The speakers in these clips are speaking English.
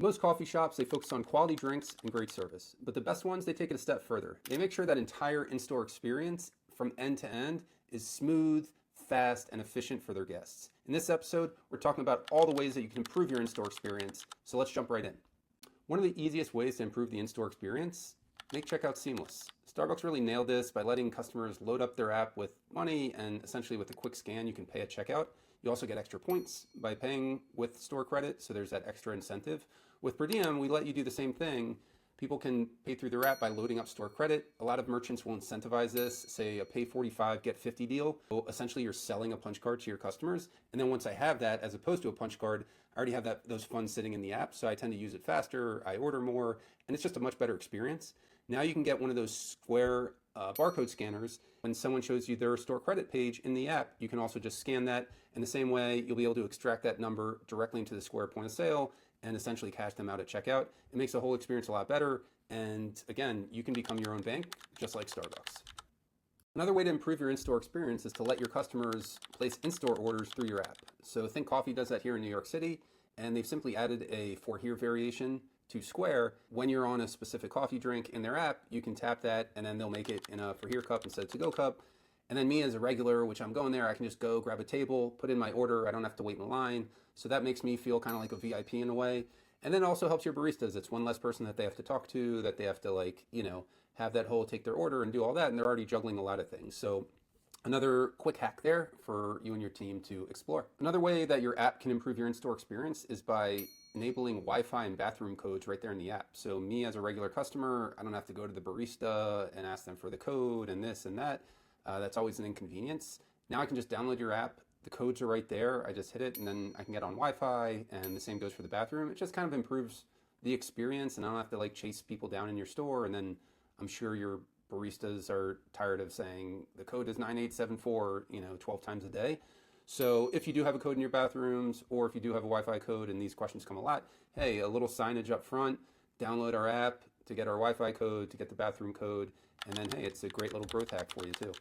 Most coffee shops, they focus on quality drinks and great service, but the best ones, they take it a step further. They make sure that entire in-store experience from end to end is smooth, fast, and efficient for their guests. In this episode, we're talking about all the ways that you can improve your in-store experience, so let's jump right in. One of the easiest ways to improve the in-store experience, make checkout seamless. Starbucks really nailed this by letting customers load up their app with money, and essentially with a quick scan, you can pay at checkout. You also get extra points by paying with store credit, so there's that extra incentive. With Per Diem, we let you do the same thing. People can pay through their app by loading up store credit. A lot of merchants will incentivize this, say a pay 45, get 50 deal. So essentially, you're selling a punch card to your customers. And then once I have that, as opposed to a punch card, I already have those funds sitting in the app. So I tend to use it faster, I order more, and it's just a much better experience. Now you can get one of those Square barcode scanners. When someone shows you their store credit page in the app, you can also just scan that. In the same way, you'll be able to extract that number directly into the Square point of sale and essentially cash them out at checkout. It makes the whole experience a lot better. And again, you can become your own bank, just like Starbucks. Another way to improve your in-store experience is to let your customers place in-store orders through your app. So Think Coffee does that here in New York City, and they've simply added a For Here variation to Square. When you're on a specific coffee drink in their app, you can tap that, and then they'll make it in a For Here cup instead of to-go cup. And then me as a regular, which I'm going there, I can just go grab a table, put in my order. I don't have to wait in line. So that makes me feel kind of like a VIP in a way. And then it also helps your baristas. It's one less person that they have to talk to, that they have to have that whole take their order and do all that. And they're already juggling a lot of things. So another quick hack there for you and your team to explore. Another way that your app can improve your in-store experience is by enabling Wi-Fi and bathroom codes right there in the app. So me as a regular customer, I don't have to go to the barista and ask them for the code and this and that. That's always an inconvenience. Now I can just download your app. The codes are right there. I just hit it and then I can get on Wi-Fi, and the same goes for the bathroom. It just kind of improves the experience, and I don't have to chase people down in your store. And then I'm sure your baristas are tired of saying the code is 9874, 12 times a day. So if you do have a code in your bathrooms, or if you do have a Wi-Fi code, and these questions come a lot, hey, a little signage up front, download our app to get our Wi-Fi code, to get the bathroom code, and then hey, it's a great little growth hack for you too.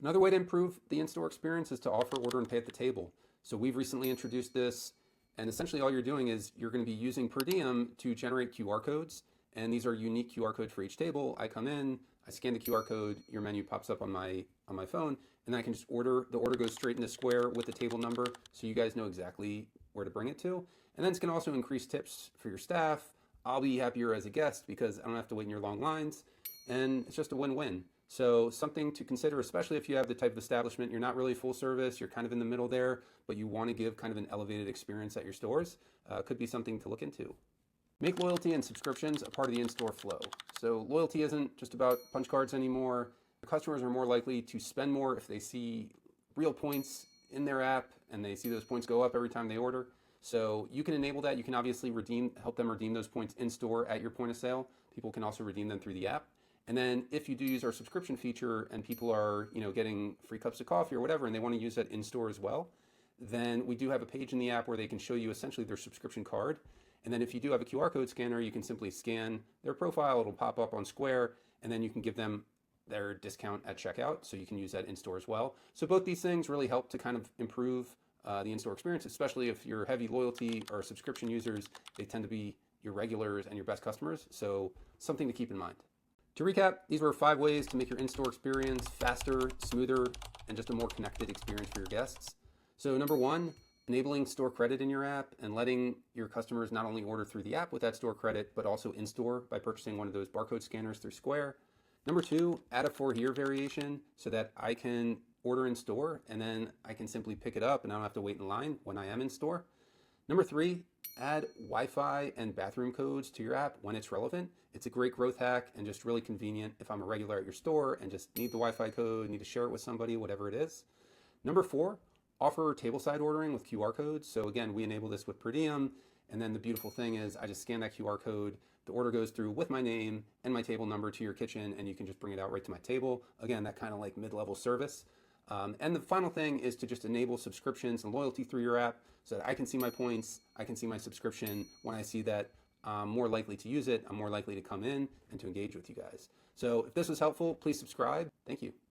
Another way to improve the in-store experience is to offer order and pay at the table. So we've recently introduced this, and essentially all you're doing is you're going to be using Per Diem to generate QR codes, and these are unique QR codes for each table. I come in, I scan the QR code, your menu pops up on my phone, and then I can just order. The order goes straight into Square with the table number, so you guys know exactly where to bring it to. And then it's going to also increase tips for your staff. I'll be happier as a guest because I don't have to wait in your long lines, and it's just a win-win. So something to consider, especially if you have the type of establishment, you're not really full service, you're kind of in the middle there, but you want to give kind of an elevated experience at your stores, could be something to look into. Make loyalty and subscriptions a part of the in-store flow. So loyalty isn't just about punch cards anymore. Customers are more likely to spend more if they see real points in their app and they see those points go up every time they order. So you can enable that. You can obviously help them redeem those points in store at your point of sale. People can also redeem them through the app. And then if you do use our subscription feature and people are, getting free cups of coffee or whatever, and they want to use that in store as well, then we do have a page in the app where they can show you essentially their subscription card. And then if you do have a QR code scanner, you can simply scan their profile. It'll pop up on Square, and then you can give them their discount at checkout. So you can use that in store as well. So both these things really help to kind of improve the in-store experience, especially if you're heavy loyalty or subscription users. They tend to be your regulars and your best customers. So something to keep in mind. To recap, these were 5 ways to make your in-store experience faster, smoother, and just a more connected experience for your guests. So number 1, enabling store credit in your app and letting your customers not only order through the app with that store credit, but also in store by purchasing one of those barcode scanners through Square. Number 2, add a For Here variation so that I can order in store and then I can simply pick it up and I don't have to wait in line when I am in store. Number 3, add Wi-Fi and bathroom codes to your app when it's relevant. It's a great growth hack and just really convenient if I'm a regular at your store and just need the Wi-Fi code, need to share it with somebody, whatever it is. Number 4, offer tableside ordering with QR codes. So again, we enable this with Per Diem. And then the beautiful thing is I just scan that QR code. The order goes through with my name and my table number to your kitchen, and you can just bring it out right to my table. Again, that kind of like mid-level service. And the final thing is to just enable subscriptions and loyalty through your app so that I can see my points, I can see my subscription. When I see that, I'm more likely to use it, I'm more likely to come in and to engage with you guys. So if this was helpful, please subscribe. Thank you.